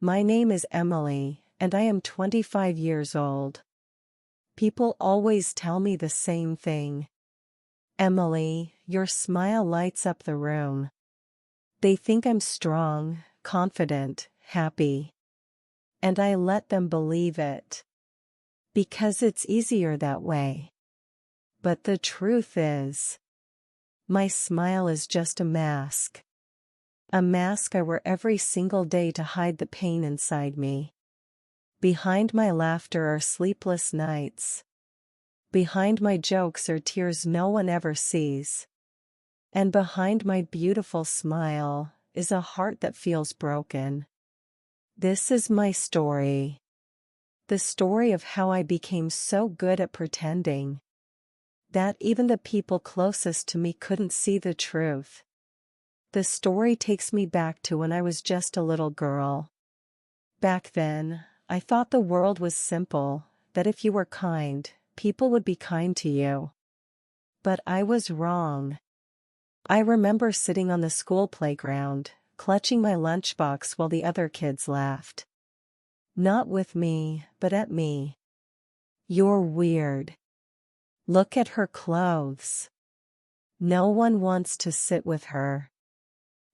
My name is Emily, and I am 25 years old. People always tell me the same thing. Emily, your smile lights up the room. They think I'm strong, confident, happy. And I let them believe it. Because it's easier that way. But the truth is, my smile is just a mask. A mask I wear every single day to hide the pain inside me. Behind my laughter are sleepless nights. Behind my jokes are tears no one ever sees. And behind my beautiful smile is a heart that feels broken. This is my story. The story of how I became so good at pretending that even the people closest to me couldn't see the truth. The story takes me back to when I was just a little girl. Back then, I thought the world was simple, that if you were kind, people would be kind to you. But I was wrong. I remember sitting on the school playground, clutching my lunchbox while the other kids laughed. Not with me, but at me. You're weird. Look at her clothes. No one wants to sit with her.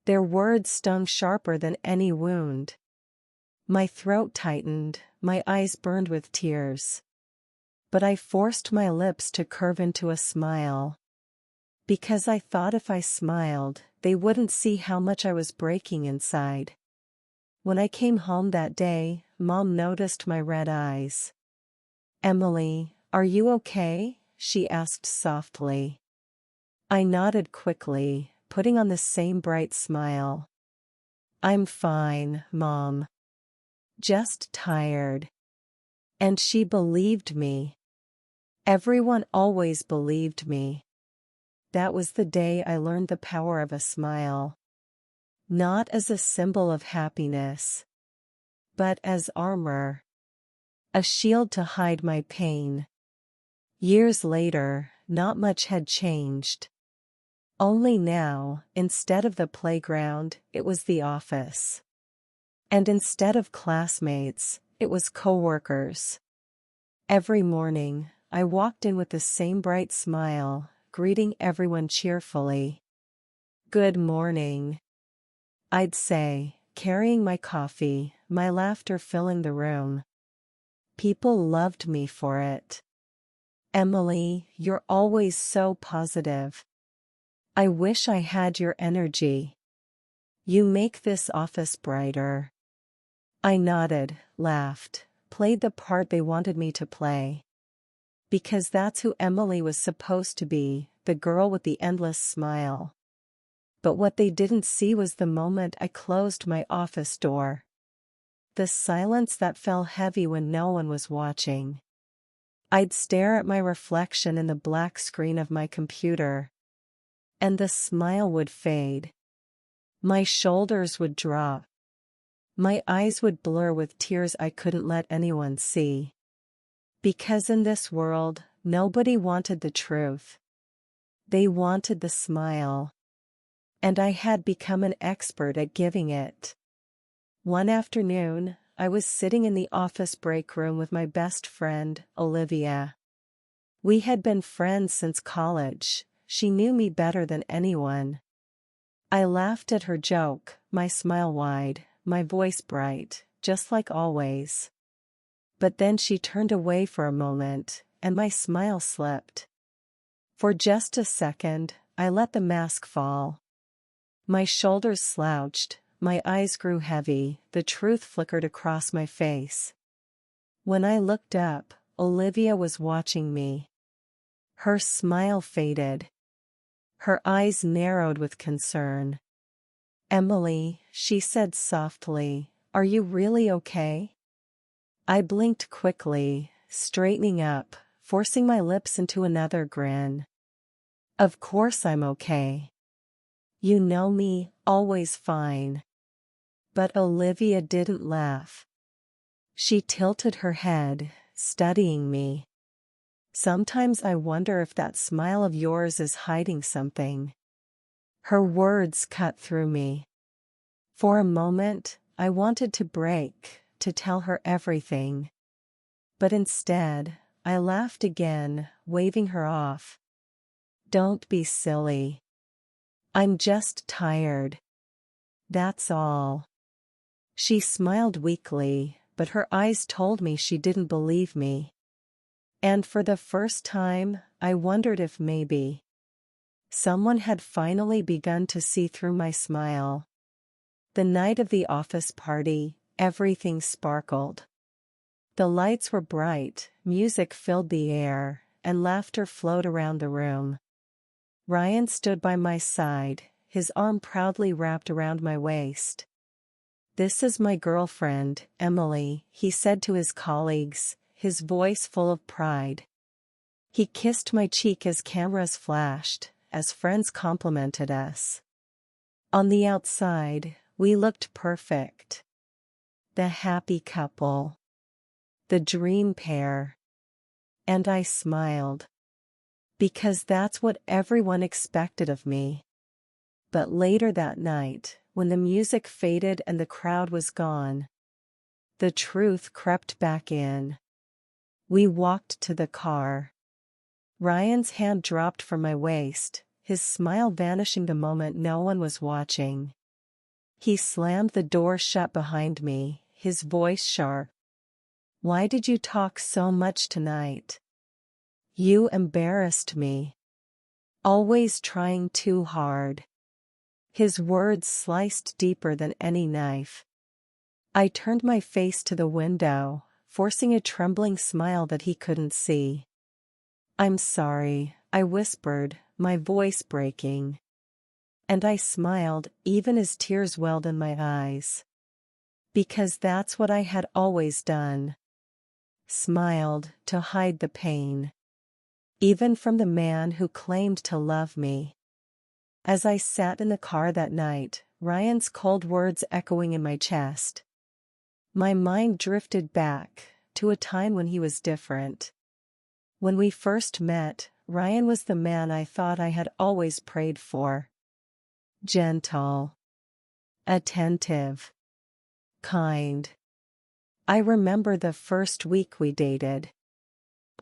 Their words stung sharper than any wound. My throat tightened, my eyes burned with tears. But I forced my lips to curve into a smile. Because I thought if I smiled, they wouldn't see how much I was breaking inside. When I came home that day, Mom noticed my red eyes. "Emily, are you okay?" she asked softly. I nodded quickly, putting on the same bright smile. "I'm fine, Mom. Just tired." And she believed me. Everyone always believed me. That was the day I learned the power of a smile. Not as a symbol of happiness, but as armor. A shield to hide my pain. Years later, not much had changed. Only now, instead of the playground, it was the office. And instead of classmates, it was coworkers. Every morning, I walked in with the same bright smile, greeting everyone cheerfully. "Good morning," I'd say, carrying my coffee, my laughter filling the room. People loved me for it. "Emily, you're always so positive. I wish I had your energy. You make this office brighter." I nodded, laughed, played the part they wanted me to play. Because that's who Emily was supposed to be, the girl with the endless smile. But what they didn't see was the moment I closed my office door. The silence that fell heavy when no one was watching. I'd stare at my reflection in the black screen of my computer. And the smile would fade. My shoulders would drop. My eyes would blur with tears I couldn't let anyone see. Because in this world, nobody wanted the truth. They wanted the smile. And I had become an expert at giving it. One afternoon, I was sitting in the office break room with my best friend, Olivia. We had been friends since college. She knew me better than anyone. I laughed at her joke, my smile wide, my voice bright, just like always. But then she turned away for a moment, and my smile slipped. For just a second, I let the mask fall. My shoulders slouched, my eyes grew heavy, the truth flickered across my face. When I looked up, Olivia was watching me. Her smile faded. Her eyes narrowed with concern. "Emily," she said softly, "are you really okay?" I blinked quickly, straightening up, forcing my lips into another grin. "Of course I'm okay. You know me, always fine." But Olivia didn't laugh. She tilted her head, studying me. "Sometimes I wonder if that smile of yours is hiding something." Her words cut through me. For a moment, I wanted to break, to tell her everything. But instead, I laughed again, waving her off. Don't be silly. I'm just tired. That's all. She smiled weakly, but her eyes told me she didn't believe me. And for the first time, I wondered if maybe someone had finally begun to see through my smile. The night of the office party, everything sparkled. The lights were bright, music filled the air, and laughter flowed around the room. Ryan stood by my side, his arm proudly wrapped around my waist. "This is my girlfriend, Emily," he said to his colleagues, his voice full of pride. He kissed my cheek as cameras flashed, as friends complimented us. On the outside, we looked perfect. The happy couple. The dream pair. And I smiled. Because that's what everyone expected of me. But later that night, when the music faded and the crowd was gone, the truth crept back in. We walked to the car. Ryan's hand dropped from my waist, his smile vanishing the moment no one was watching. He slammed the door shut behind me, his voice sharp. "Why did you talk so much tonight? You embarrassed me. Always trying too hard." His words sliced deeper than any knife. I turned my face to the window, forcing a trembling smile that he couldn't see. "I'm sorry," I whispered, my voice breaking. And I smiled, even as tears welled in my eyes. Because that's what I had always done. Smiled to hide the pain. Even from the man who claimed to love me. As I sat in the car that night, Ryan's cold words echoing in my chest, my mind drifted back to a time when he was different. When we first met, Ryan was the man I thought I had always prayed for. Gentle. Attentive. Kind. I remember the first week we dated.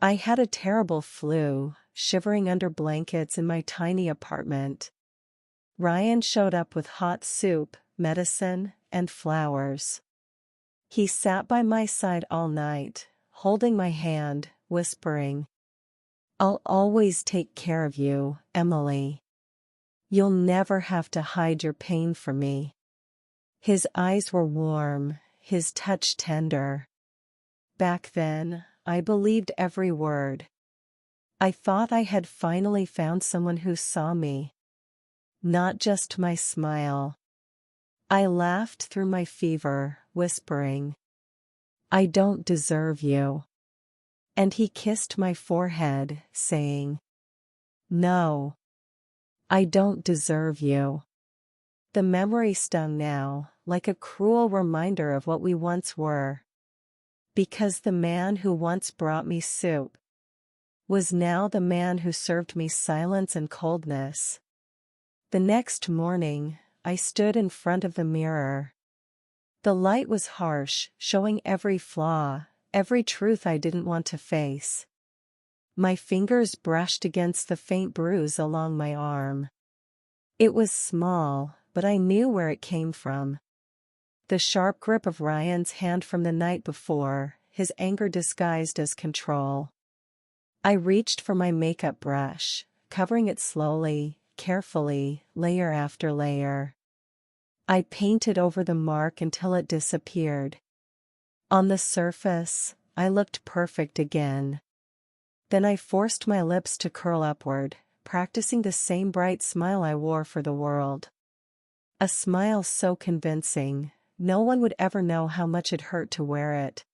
I had a terrible flu, shivering under blankets in my tiny apartment. Ryan showed up with hot soup, medicine, and flowers. He sat by my side all night, holding my hand, whispering, "I'll always take care of you, Emily. You'll never have to hide your pain from me." His eyes were warm, his touch tender. Back then, I believed every word. I thought I had finally found someone who saw me. Not just my smile. I laughed through my fever, whispering, "I don't deserve you." And he kissed my forehead, saying, "No. I don't deserve you." The memory stung now, like a cruel reminder of what we once were. Because the man who once brought me soup was now the man who served me silence and coldness. The next morning, I stood in front of the mirror. The light was harsh, showing every flaw, every truth I didn't want to face. My fingers brushed against the faint bruise along my arm. It was small, but I knew where it came from. The sharp grip of Ryan's hand from the night before, his anger disguised as control. I reached for my makeup brush, covering it slowly, carefully, layer after layer. I painted over the mark until it disappeared. On the surface, I looked perfect again. Then I forced my lips to curl upward, practicing the same bright smile I wore for the world. A smile so convincing, no one would ever know how much it hurt to wear it.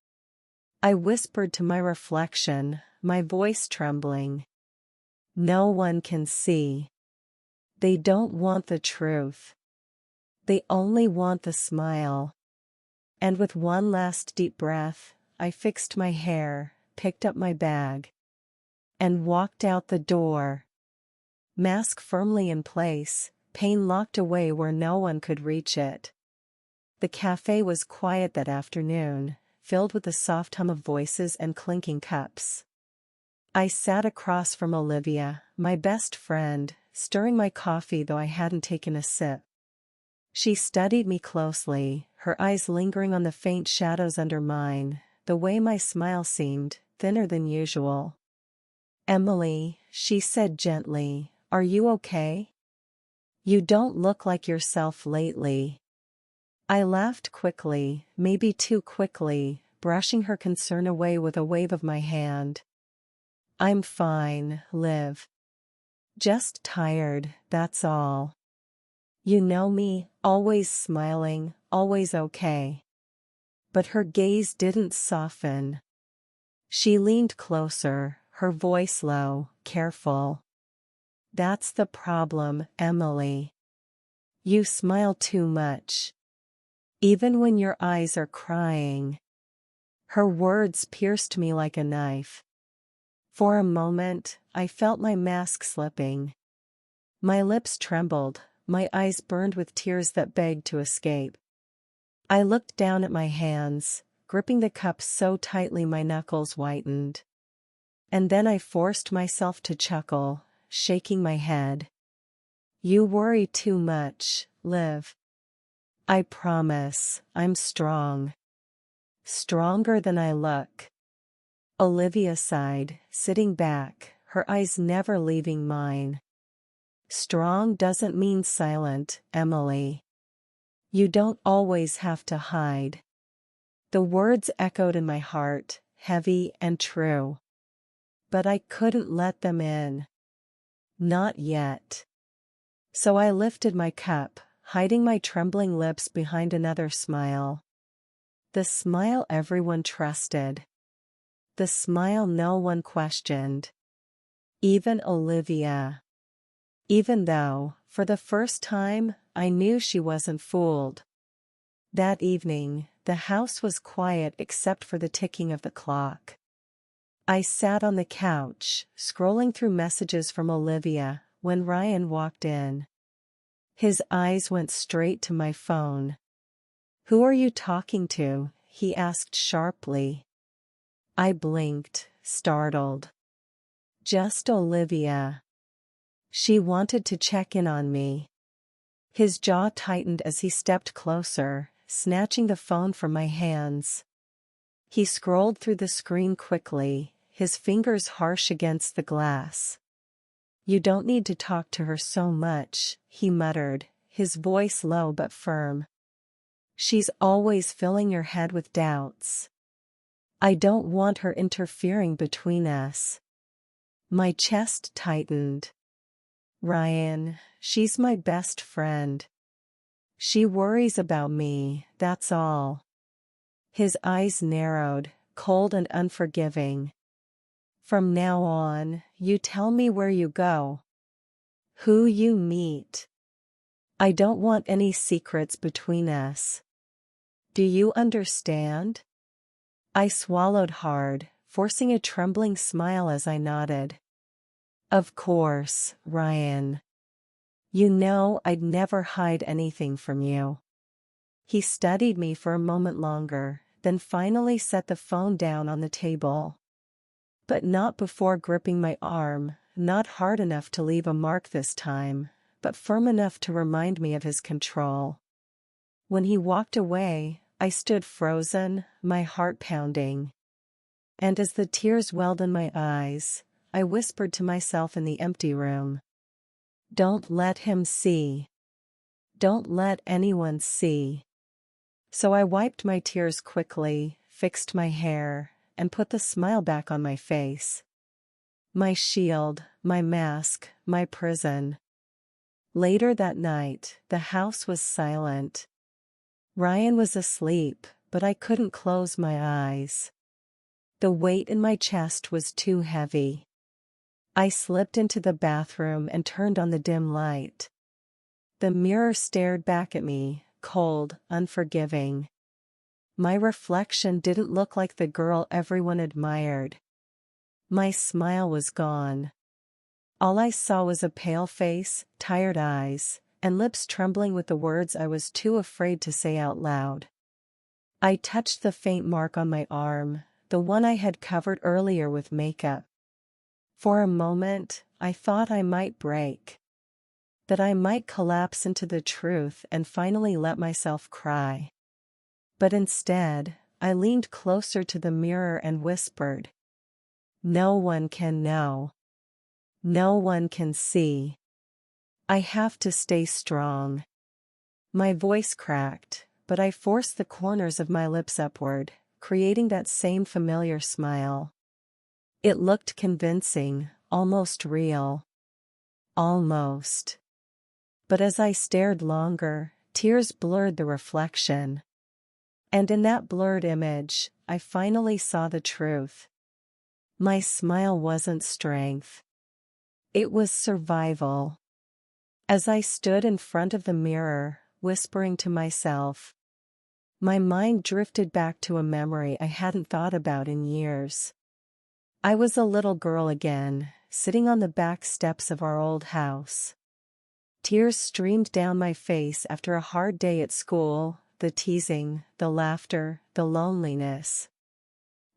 I whispered to my reflection, my voice trembling, "No one can see. They don't want the truth. They only want the smile." And with one last deep breath, I fixed my hair, picked up my bag, and walked out the door. Mask firmly in place, pain locked away where no one could reach it. The cafe was quiet that afternoon, filled with the soft hum of voices and clinking cups. I sat across from Olivia, my best friend, stirring my coffee though I hadn't taken a sip. She studied me closely, her eyes lingering on the faint shadows under mine, the way my smile seemed thinner than usual. "Emily," she said gently, "are you okay? You don't look like yourself lately." I laughed quickly, maybe too quickly, brushing her concern away with a wave of my hand. "I'm fine, Liv. Just tired, that's all. You know me, always smiling, always okay." But her gaze didn't soften. She leaned closer, her voice low, careful. "That's the problem, Emily. You smile too much. Even when your eyes are crying." Her words pierced me like a knife. For a moment, I felt my mask slipping. My lips trembled, my eyes burned with tears that begged to escape. I looked down at my hands, gripping the cup so tightly my knuckles whitened. And then I forced myself to chuckle, shaking my head. "You worry too much, Liv. I promise, I'm strong. Stronger than I look." Olivia sighed, sitting back, her eyes never leaving mine. "Strong doesn't mean silent, Emily. You don't always have to hide." The words echoed in my heart, heavy and true. But I couldn't let them in. Not yet. So I lifted my cup, hiding my trembling lips behind another smile. The smile everyone trusted. The smile no one questioned. Even Olivia. Even though, for the first time, I knew she wasn't fooled. That evening, the house was quiet except for the ticking of the clock. I sat on the couch, scrolling through messages from Olivia, when Ryan walked in. His eyes went straight to my phone. "Who are you talking to?" he asked sharply. I blinked, startled. "Just Olivia. She wanted to check in on me." His jaw tightened as he stepped closer, snatching the phone from my hands. He scrolled through the screen quickly, his fingers harsh against the glass. "You don't need to talk to her so much," he muttered, his voice low but firm. "She's always filling your head with doubts. I don't want her interfering between us." My chest tightened. "Ryan, she's my best friend. She worries about me, that's all." His eyes narrowed, cold and unforgiving. "From now on, you tell me where you go. Who you meet. I don't want any secrets between us. Do you understand?" I swallowed hard, forcing a trembling smile as I nodded. "Of course, Ryan. You know I'd never hide anything from you." He studied me for a moment longer, then finally set the phone down on the table. But not before gripping my arm, not hard enough to leave a mark this time, but firm enough to remind me of his control. When he walked away, I stood frozen, my heart pounding. And as the tears welled in my eyes, I whispered to myself in the empty room. "Don't let him see. Don't let anyone see." So I wiped my tears quickly, fixed my hair, and put the smile back on my face. My shield, my mask, my prison. Later that night, the house was silent. Ryan was asleep, but I couldn't close my eyes. The weight in my chest was too heavy. I slipped into the bathroom and turned on the dim light. The mirror stared back at me, cold, unforgiving. My reflection didn't look like the girl everyone admired. My smile was gone. All I saw was a pale face, tired eyes, and lips trembling with the words I was too afraid to say out loud. I touched the faint mark on my arm, the one I had covered earlier with makeup. For a moment, I thought I might break. That I might collapse into the truth and finally let myself cry. But instead, I leaned closer to the mirror and whispered, "No one can know. No one can see. I have to stay strong." My voice cracked, but I forced the corners of my lips upward, creating that same familiar smile. It looked convincing, almost real. Almost. But as I stared longer, tears blurred the reflection. And in that blurred image, I finally saw the truth. My smile wasn't strength. It was survival. As I stood in front of the mirror, whispering to myself, my mind drifted back to a memory I hadn't thought about in years. I was a little girl again, sitting on the back steps of our old house. Tears streamed down my face after a hard day at school, the teasing, the laughter, the loneliness.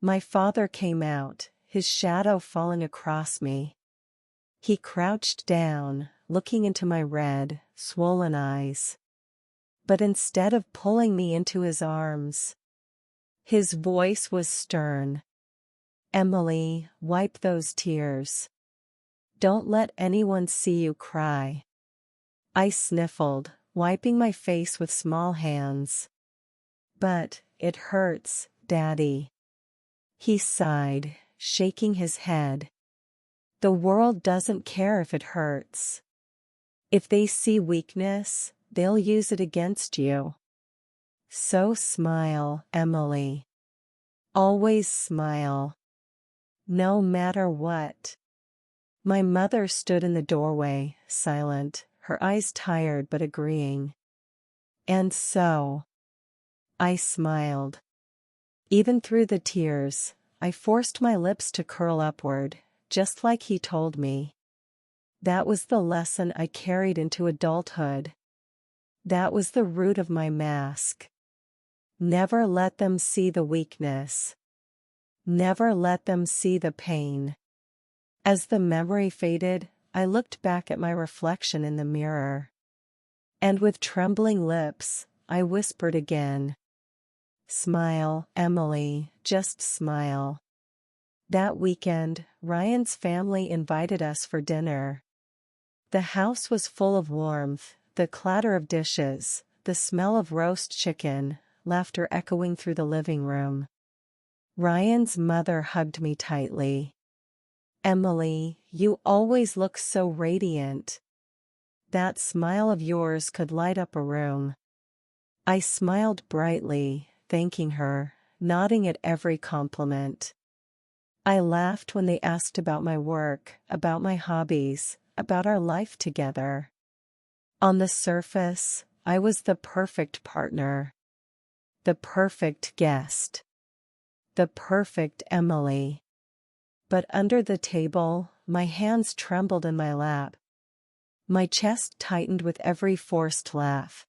My father came out, his shadow falling across me. He crouched down, looking into my red, swollen eyes. But instead of pulling me into his arms, his voice was stern. "Emily, wipe those tears. Don't let anyone see you cry." I sniffled, wiping my face with small hands. "But it hurts, Daddy." He sighed, shaking his head. "The world doesn't care if it hurts. If they see weakness, they'll use it against you. So smile, Emily. Always smile. No matter what." My mother stood in the doorway, silent, her eyes tired but agreeing. "And so." I smiled. Even through the tears, I forced my lips to curl upward, just like he told me. That was the lesson I carried into adulthood. That was the root of my mask. Never let them see the weakness. Never let them see the pain. As the memory faded, I looked back at my reflection in the mirror. And with trembling lips, I whispered again, "Smile, Emily, just smile." That weekend, Ryan's family invited us for dinner. The house was full of warmth, the clatter of dishes, the smell of roast chicken, laughter echoing through the living room. Ryan's mother hugged me tightly. "Emily, you always look so radiant. That smile of yours could light up a room." I smiled brightly, thanking her, nodding at every compliment. I laughed when they asked about my work, about my hobbies, about our life together. On the surface, I was the perfect partner. The perfect guest. The perfect Emily. But under the table, my hands trembled in my lap. My chest tightened with every forced laugh.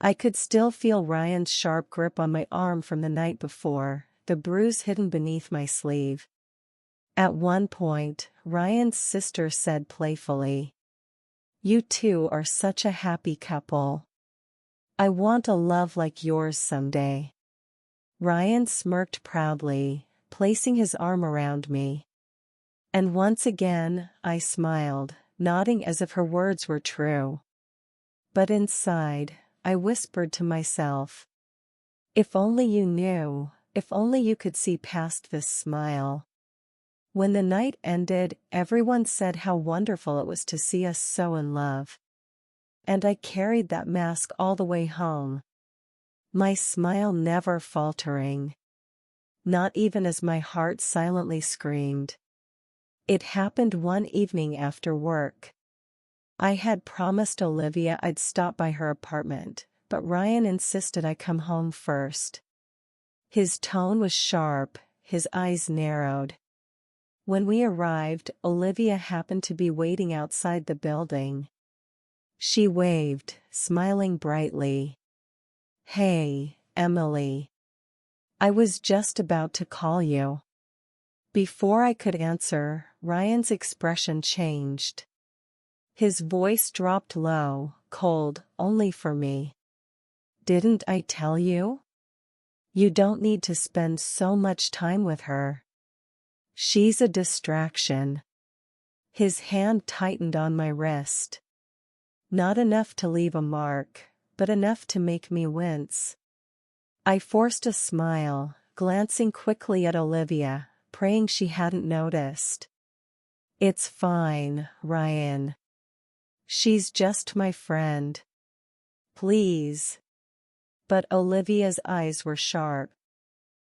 I could still feel Ryan's sharp grip on my arm from the night before, the bruise hidden beneath my sleeve. At one point, Ryan's sister said playfully, "You two are such a happy couple. I want a love like yours someday." Ryan smirked proudly, placing his arm around me. And once again, I smiled, nodding as if her words were true. But inside, I whispered to myself, "If only you knew, if only you could see past this smile." When the night ended, everyone said how wonderful it was to see us so in love. And I carried that mask all the way home. My smile never faltering. Not even as my heart silently screamed. It happened one evening after work. I had promised Olivia I'd stop by her apartment, but Ryan insisted I come home first. His tone was sharp, his eyes narrowed. When we arrived, Olivia happened to be waiting outside the building. She waved, smiling brightly. Hey, Emily. I was just about to call you. Before I could answer, Ryan's expression changed. His voice dropped low, cold, only for me. Didn't I tell you? You don't need to spend so much time with her. She's a distraction. His hand tightened on my wrist. Not enough to leave a mark, but enough to make me wince. I forced a smile, glancing quickly at Olivia, praying she hadn't noticed. It's fine, Ryan. She's just my friend. Please. But Olivia's eyes were sharp.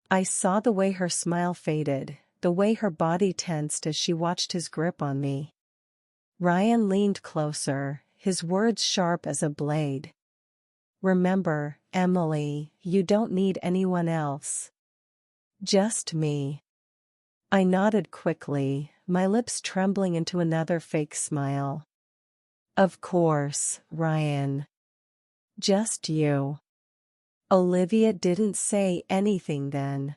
I saw the way her smile faded, the way her body tensed as she watched his grip on me. Ryan leaned closer, his words sharp as a blade. Remember, Emily, you don't need anyone else. Just me. I nodded quickly, my lips trembling into another fake smile. Of course, Ryan. Just you. Olivia didn't say anything then.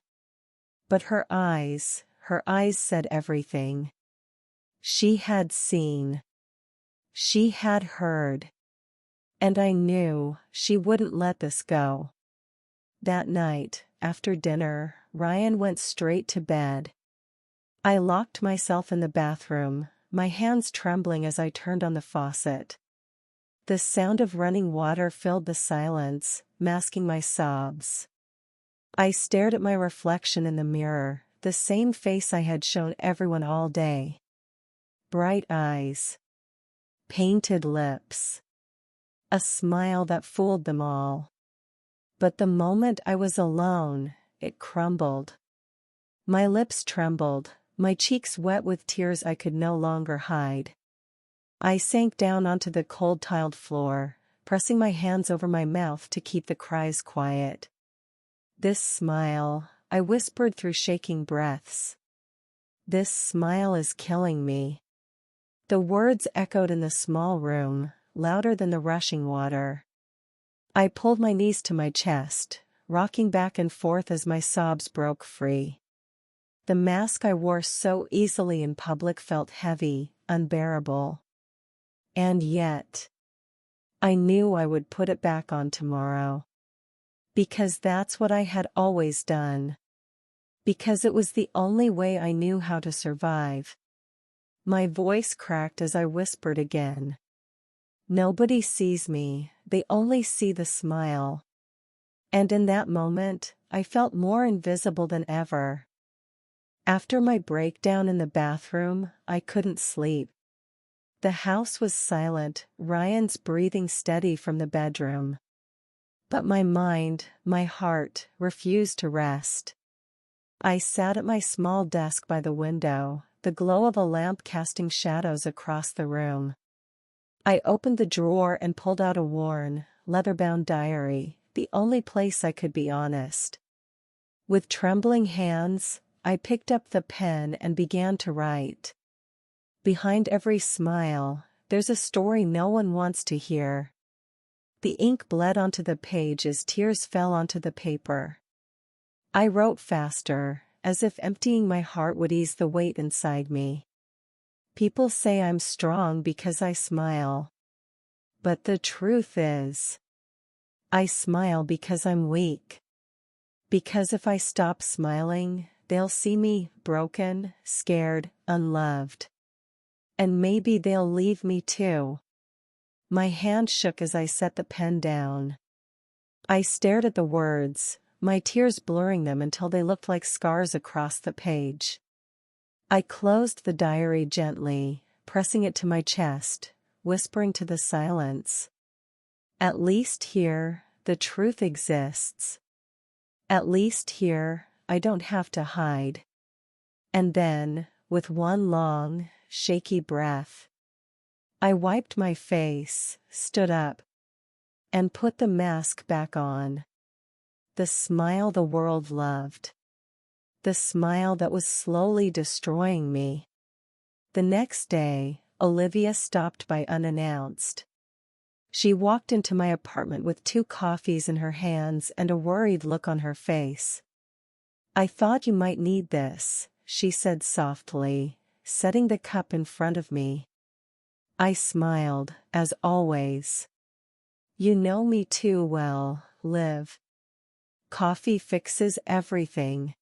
But her eyes said everything. She had seen. She had heard. And I knew she wouldn't let this go. That night, after dinner, Ryan went straight to bed. I locked myself in the bathroom, my hands trembling as I turned on the faucet. The sound of running water filled the silence, masking my sobs. I stared at my reflection in the mirror, the same face I had shown everyone all day. Bright eyes. Painted lips. A smile that fooled them all. But the moment I was alone, it crumbled. My lips trembled, my cheeks wet with tears I could no longer hide. I sank down onto the cold tiled floor, pressing my hands over my mouth to keep the cries quiet. This smile, I whispered through shaking breaths. This smile is killing me. The words echoed in the small room, louder than the rushing water. I pulled my knees to my chest, rocking back and forth as my sobs broke free. The mask I wore so easily in public felt heavy, unbearable. And yet, I knew I would put it back on tomorrow. Because that's what I had always done. Because it was the only way I knew how to survive. My voice cracked as I whispered again. Nobody sees me, they only see the smile. And in that moment, I felt more invisible than ever. After my breakdown in the bathroom, I couldn't sleep. The house was silent, Ryan's breathing steady from the bedroom. But my mind, my heart, refused to rest. I sat at my small desk by the window, the glow of a lamp casting shadows across the room. I opened the drawer and pulled out a worn, leather-bound diary, the only place I could be honest. With trembling hands, I picked up the pen and began to write. Behind every smile, there's a story no one wants to hear. The ink bled onto the page as tears fell onto the paper. I wrote faster, as if emptying my heart would ease the weight inside me. People say I'm strong because I smile. But the truth is, I smile because I'm weak. Because if I stop smiling, they'll see me broken, scared, unloved. And maybe they'll leave me too. My hand shook as I set the pen down. I stared at the words, my tears blurring them until they looked like scars across the page. I closed the diary gently, pressing it to my chest, whispering to the silence. At least here, the truth exists. At least here, I don't have to hide. And then, with one long, shaky breath, I wiped my face, stood up, and put the mask back on. The smile the world loved. The smile that was slowly destroying me. The next day, Olivia stopped by unannounced. She walked into my apartment with 2 coffees in her hands and a worried look on her face. "I thought you might need this," she said softly, setting the cup in front of me. I smiled, as always. "You know me too well, Liv. Coffee fixes everything."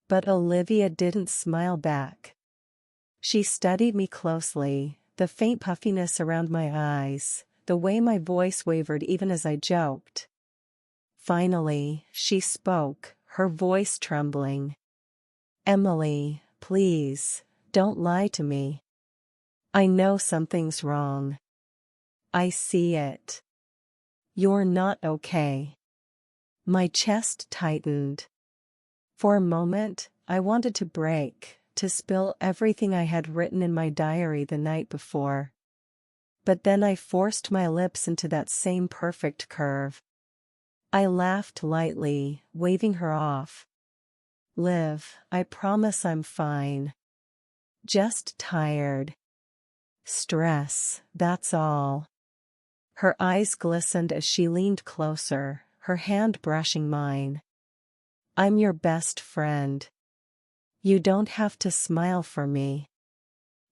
But Olivia didn't smile back. She studied me closely, the faint puffiness around my eyes, the way my voice wavered even as I joked. Finally, she spoke, her voice trembling. "Emily, please, don't lie to me. I know something's wrong. I see it. You're not okay." My chest tightened. For a moment, I wanted to break, to spill everything I had written in my diary the night before. But then I forced my lips into that same perfect curve. I laughed lightly, waving her off. "Liv, I promise I'm fine. Just tired. Stress, that's all." Her eyes glistened as she leaned closer, her hand brushing mine. "I'm your best friend. You don't have to smile for me.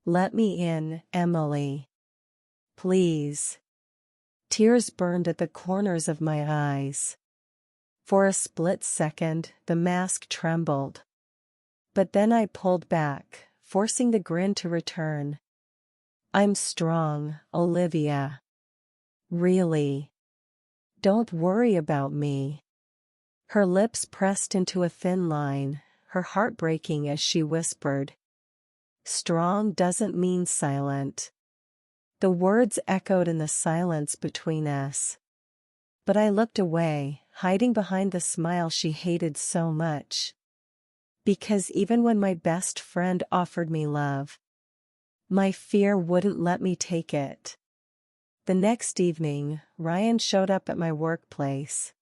Let me in, Emily. Please." Tears burned at the corners of my eyes. For a split second, the mask trembled. But then I pulled back, forcing the grin to return. "I'm strong, Olivia. Really. Don't worry about me." Her lips pressed into a thin line, her heart breaking as she whispered. "Strong doesn't mean silent." The words echoed in the silence between us. But I looked away, hiding behind the smile she hated so much. Because even when my best friend offered me love, my fear wouldn't let me take it. The next evening, Ryan showed up at my workplace.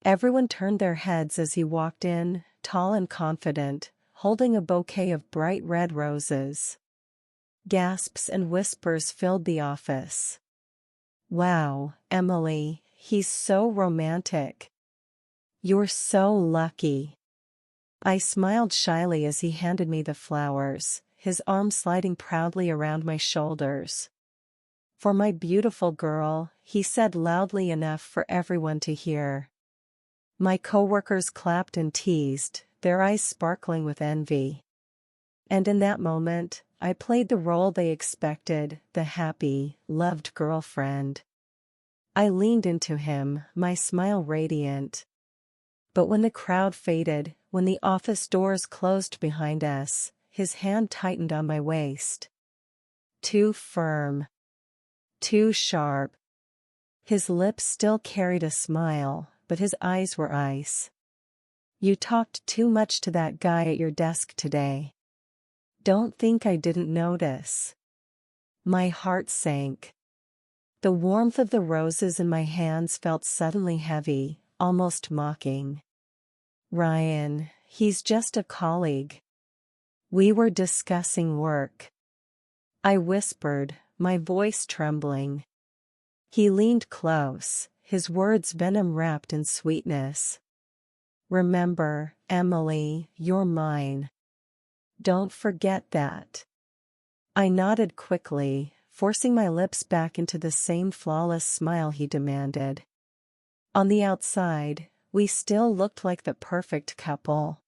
Everyone turned their heads as he walked in, tall and confident, holding a bouquet of bright red roses. Gasps and whispers filled the office. "Wow, Emily, he's so romantic. You're so lucky." I smiled shyly as he handed me the flowers, his arm sliding proudly around my shoulders. "For my beautiful girl," he said loudly enough for everyone to hear. My coworkers clapped and teased, their eyes sparkling with envy. And in that moment, I played the role they expected, the happy, loved girlfriend. I leaned into him, my smile radiant. But when the crowd faded, when the office doors closed behind us, his hand tightened on my waist. Too firm. Too sharp. His lips still carried a smile, but his eyes were ice. "You talked too much to that guy at your desk today. Don't think I didn't notice." My heart sank. The warmth of the roses in my hands felt suddenly heavy, almost mocking. "Ryan, he's just a colleague. We were discussing work." I whispered, my voice trembling. He leaned close, his words venom-wrapped in sweetness. "Remember, Emily, you're mine. Don't forget that." I nodded quickly, forcing my lips back into the same flawless smile he demanded. On the outside, we still looked like the perfect couple.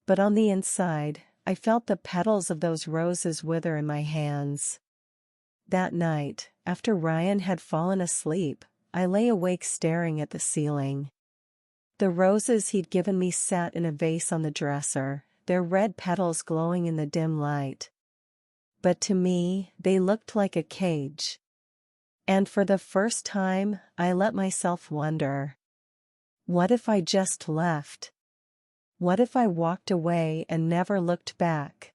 But on the inside, I felt the petals of those roses wither in my hands. That night, after Ryan had fallen asleep, I lay awake staring at the ceiling. The roses he'd given me sat in a vase on the dresser, their red petals glowing in the dim light. But to me, they looked like a cage. And for the first time, I let myself wonder. What if I just left? What if I walked away and never looked back?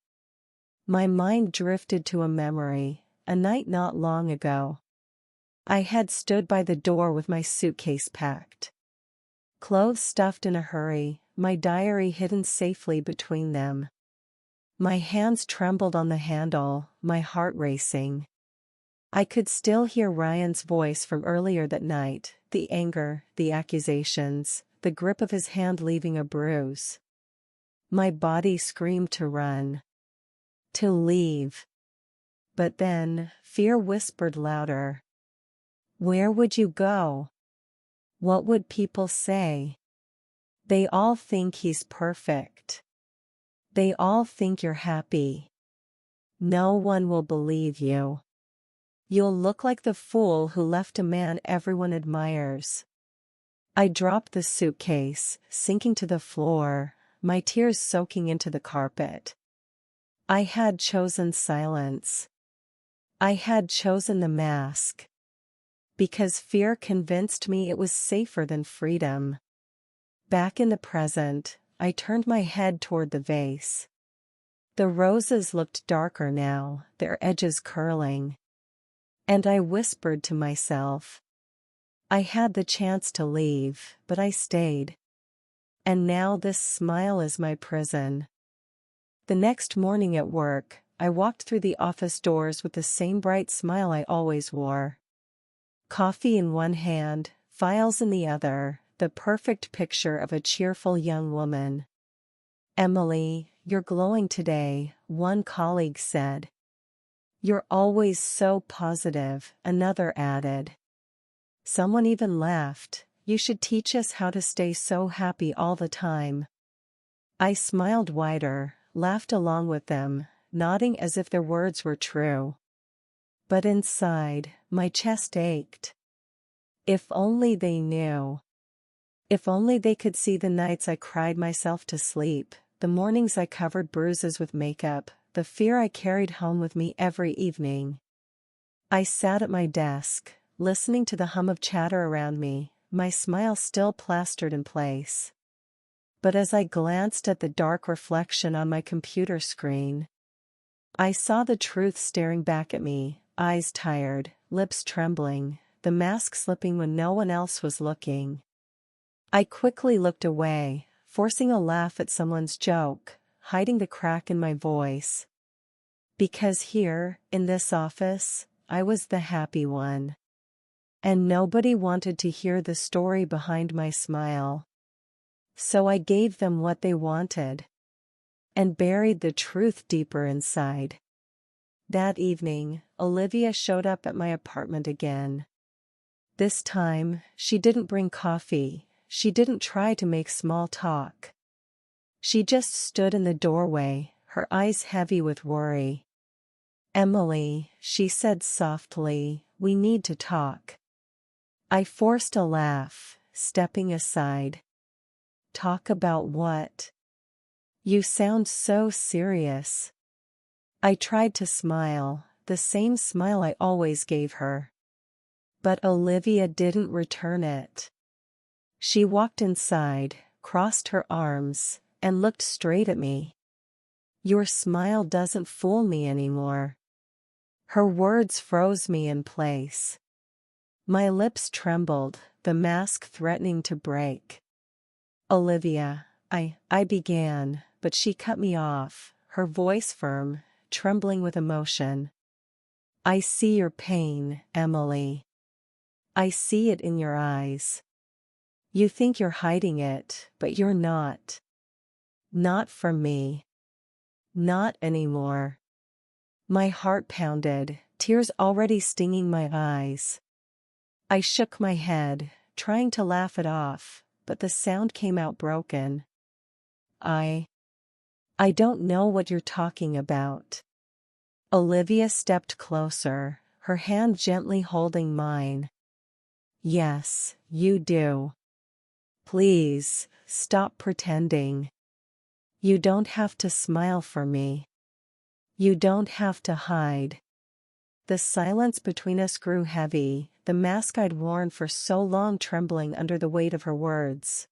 My mind drifted to a memory, a night not long ago. I had stood by the door with my suitcase packed. Clothes stuffed in a hurry, my diary hidden safely between them. My hands trembled on the handle, my heart racing. I could still hear Ryan's voice from earlier that night, the anger, the accusations, the grip of his hand leaving a bruise. My body screamed to run. To leave. But then, fear whispered louder. Where would you go? What would people say? They all think he's perfect. They all think you're happy. No one will believe you. You'll look like the fool who left a man everyone admires. I dropped the suitcase, sinking to the floor, my tears soaking into the carpet. I had chosen silence. I had chosen the mask. Because fear convinced me it was safer than freedom. Back in the present, I turned my head toward the vase. The roses looked darker now, their edges curling. And I whispered to myself. I had the chance to leave, but I stayed. And now this smile is my prison. The next morning at work, I walked through the office doors with the same bright smile I always wore. Coffee in one hand, files in the other, the perfect picture of a cheerful young woman. Emily, you're glowing today, one colleague said. You're always so positive, another added. Someone even laughed, you should teach us how to stay so happy all the time. I smiled wider, laughed along with them, nodding as if their words were true. But inside, my chest ached. If only they knew. If only they could see the nights I cried myself to sleep, the mornings I covered bruises with makeup, the fear I carried home with me every evening. I sat at my desk, listening to the hum of chatter around me, my smile still plastered in place. But as I glanced at the dark reflection on my computer screen, I saw the truth staring back at me, eyes tired, lips trembling, the mask slipping when no one else was looking. I quickly looked away, forcing a laugh at someone's joke, hiding the crack in my voice. Because here, in this office, I was the happy one. And nobody wanted to hear the story behind my smile. So I gave them what they wanted. And buried the truth deeper inside. That evening, Olivia showed up at my apartment again. This time, she didn't bring coffee, she didn't try to make small talk. She just stood in the doorway, her eyes heavy with worry. Emily, she said softly, we need to talk. I forced a laugh, stepping aside. Talk about what? You sound so serious. I tried to smile, the same smile I always gave her. But Olivia didn't return it. She walked inside, crossed her arms, and looked straight at me. Your smile doesn't fool me anymore. Her words froze me in place. My lips trembled, the mask threatening to break. Olivia, I began, but she cut me off, her voice firm, trembling with emotion. I see your pain, Emily. I see it in your eyes. You think you're hiding it, but you're not. Not from me. Not anymore. My heart pounded, tears already stinging my eyes. I shook my head, trying to laugh it off, but the sound came out broken. I don't know what you're talking about. Olivia stepped closer, her hand gently holding mine. Yes, you do. Please, stop pretending. You don't have to smile for me. You don't have to hide. The silence between us grew heavy, the mask I'd worn for so long trembling under the weight of her words.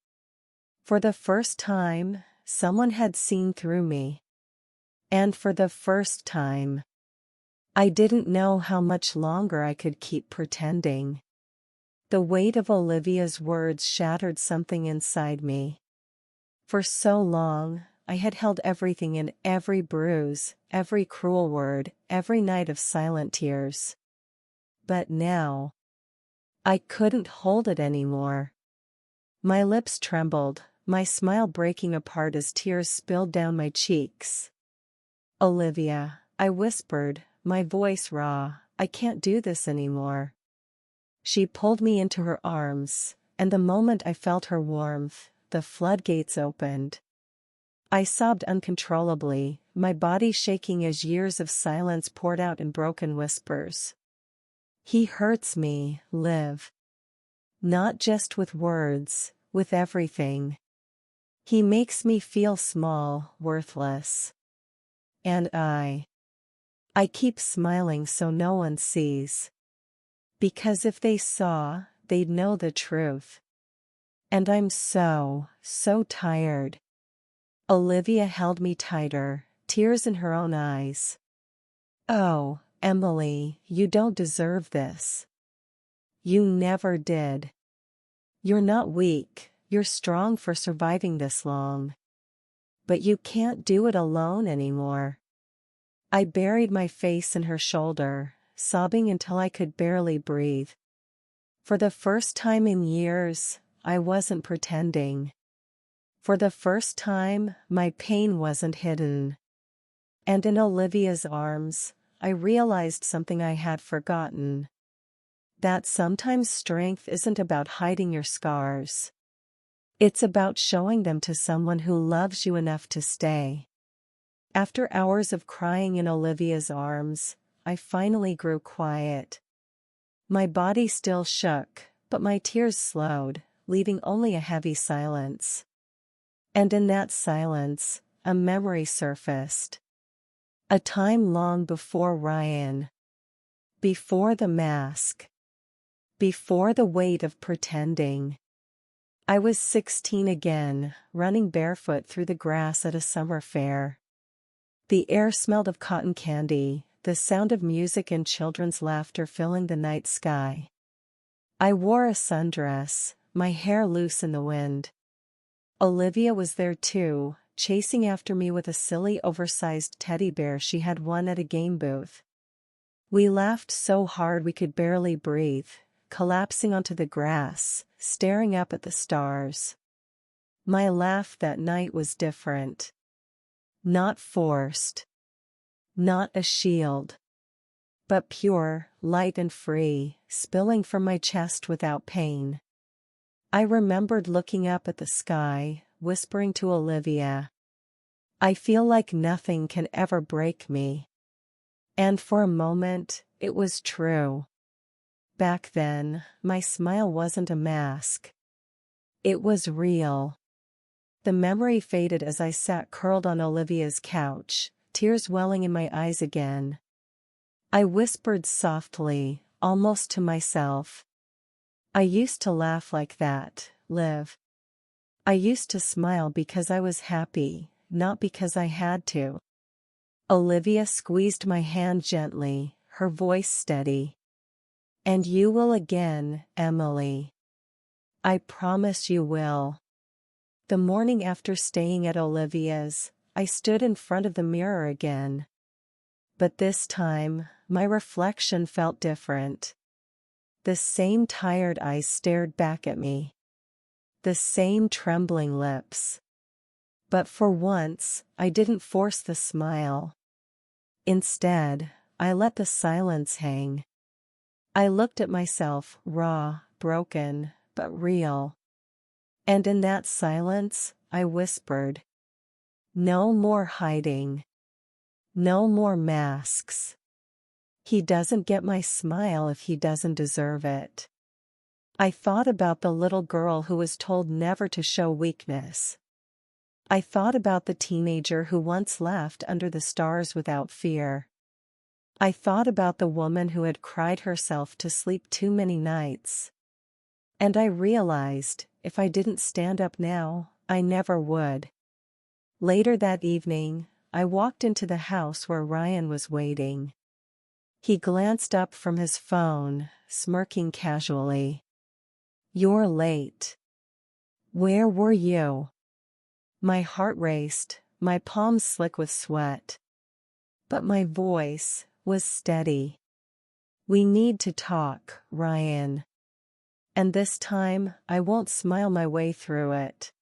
For the first time, someone had seen through me. And for the first time, I didn't know how much longer I could keep pretending. The weight of Olivia's words shattered something inside me. For so long, I had held everything in, every bruise, every cruel word, every night of silent tears. But now, I couldn't hold it anymore. My lips trembled, my smile breaking apart as tears spilled down my cheeks. "Olivia," I whispered, my voice raw, "I can't do this anymore." She pulled me into her arms, and the moment I felt her warmth, the floodgates opened. I sobbed uncontrollably, my body shaking as years of silence poured out in broken whispers. "He hurts me, Liv. Not just with words, with everything. He makes me feel small, worthless. And I keep smiling so no one sees. Because if they saw, they'd know the truth. And I'm so tired." Olivia held me tighter, tears in her own eyes. "Oh, Emily, you don't deserve this. You never did. You're not weak, you're strong for surviving this long. But you can't do it alone anymore." I buried my face in her shoulder, sobbing until I could barely breathe. For the first time in years, I wasn't pretending. For the first time, my pain wasn't hidden. And in Olivia's arms, I realized something I had forgotten. That sometimes strength isn't about hiding your scars. It's about showing them to someone who loves you enough to stay. After hours of crying in Olivia's arms, I finally grew quiet. My body still shook, but my tears slowed, leaving only a heavy silence. And in that silence, a memory surfaced. A time long before Ryan. Before the mask. Before the weight of pretending. I was 16 again, running barefoot through the grass at a summer fair. The air smelled of cotton candy, the sound of music and children's laughter filling the night sky. I wore a sundress, my hair loose in the wind. Olivia was there too, chasing after me with a silly oversized teddy bear she had won at a game booth. We laughed so hard we could barely breathe, collapsing onto the grass, staring up at the stars. My laugh that night was different. Not forced. Not a shield. But pure, light and free, spilling from my chest without pain. I remembered looking up at the sky, whispering to Olivia, "I feel like nothing can ever break me." And for a moment, it was true. Back then, my smile wasn't a mask. It was real. The memory faded as I sat curled on Olivia's couch, tears welling in my eyes again. I whispered softly, almost to myself, "I used to laugh like that, Liv. I used to smile because I was happy, not because I had to." Olivia squeezed my hand gently, her voice steady. "And you will again, Emily. I promise you will." The morning after staying at Olivia's, I stood in front of the mirror again. But this time, my reflection felt different. The same tired eyes stared back at me. The same trembling lips. But for once, I didn't force the smile. Instead, I let the silence hang. I looked at myself, raw, broken, but real. And in that silence, I whispered, "No more hiding. No more masks. He doesn't get my smile if he doesn't deserve it." I thought about the little girl who was told never to show weakness. I thought about the teenager who once laughed under the stars without fear. I thought about the woman who had cried herself to sleep too many nights. And I realized, if I didn't stand up now, I never would. Later that evening, I walked into the house where Ryan was waiting. He glanced up from his phone, smirking casually. "You're late. Where were you?" My heart raced, my palms slick with sweat. But my voice was steady. We need to talk, Ryan. And this time, I won't smile my way through it.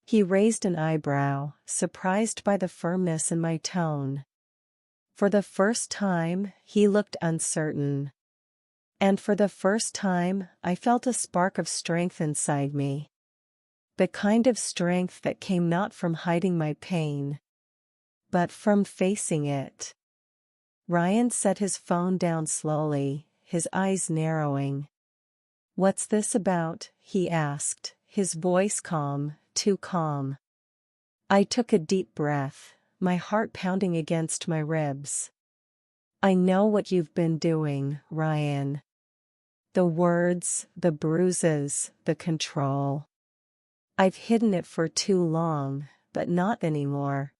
He raised an eyebrow, surprised by the firmness in my tone. For the first time, he looked uncertain. And for the first time, I felt a spark of strength inside me. The kind of strength that came not from hiding my pain, but from facing it. Ryan set his phone down slowly, his eyes narrowing. "What's this about?" he asked, his voice calm, too calm. I took a deep breath, my heart pounding against my ribs. "I know what you've been doing, Ryan." The words, the bruises, the control. "I've hidden it for too long, but not anymore.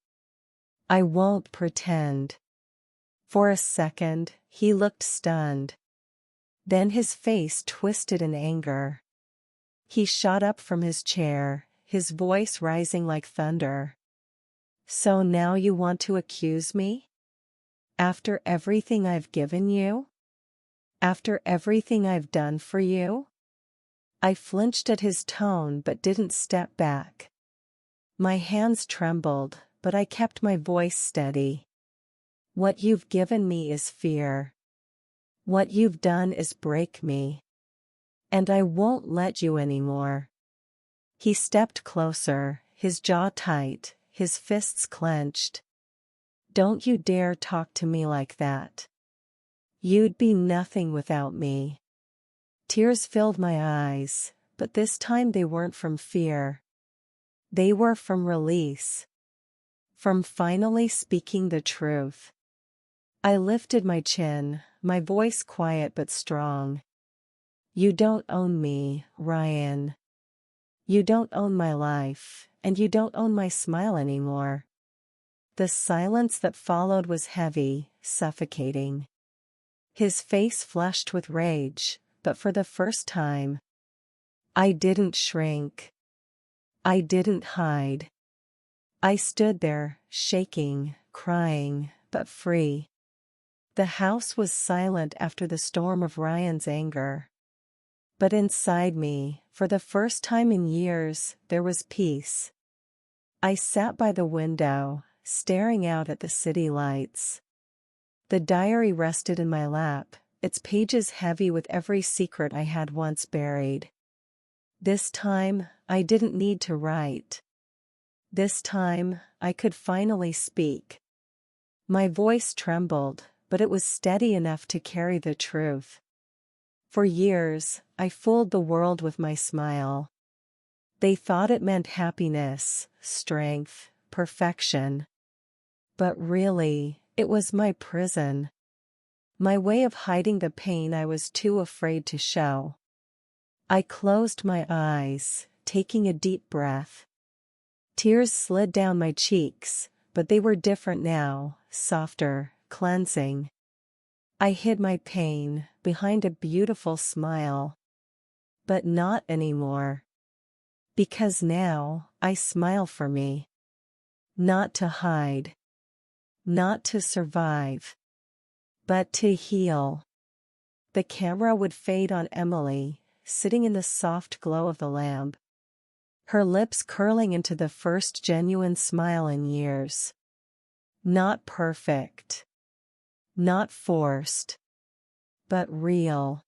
I won't pretend." For a second, he looked stunned. Then his face twisted in anger. He shot up from his chair, his voice rising like thunder. "So now you want to accuse me? After everything I've given you? After everything I've done for you?" I flinched at his tone but didn't step back. My hands trembled, but I kept my voice steady. "What you've given me is fear. What you've done is break me. And I won't let you anymore." He stepped closer, his jaw tight, his fists clenched. "Don't you dare talk to me like that. You'd be nothing without me." Tears filled my eyes, but this time they weren't from fear. They were from release. From finally speaking the truth. I lifted my chin, my voice quiet but strong. "You don't own me, Ryan. You don't own my life, and you don't own my smile anymore." The silence that followed was heavy, suffocating. His face flushed with rage, but for the first time, I didn't shrink. I didn't hide. I stood there, shaking, crying, but free. The house was silent after the storm of Ryan's anger. But inside me, for the first time in years, there was peace. I sat by the window, staring out at the city lights. The diary rested in my lap, its pages heavy with every secret I had once buried. This time, I didn't need to write. This time, I could finally speak. My voice trembled, but it was steady enough to carry the truth. For years, I fooled the world with my smile. They thought it meant happiness, strength, perfection. But really, it was my prison. My way of hiding the pain I was too afraid to show. I closed my eyes, taking a deep breath. Tears slid down my cheeks, but they were different now, softer, cleansing. I hid my pain behind a beautiful smile. But not anymore. Because now, I smile for me. Not to hide. Not to survive. But to heal. The camera would fade on Emily, sitting in the soft glow of the lamp. Her lips curling into the first genuine smile in years. Not perfect. Not forced. But real.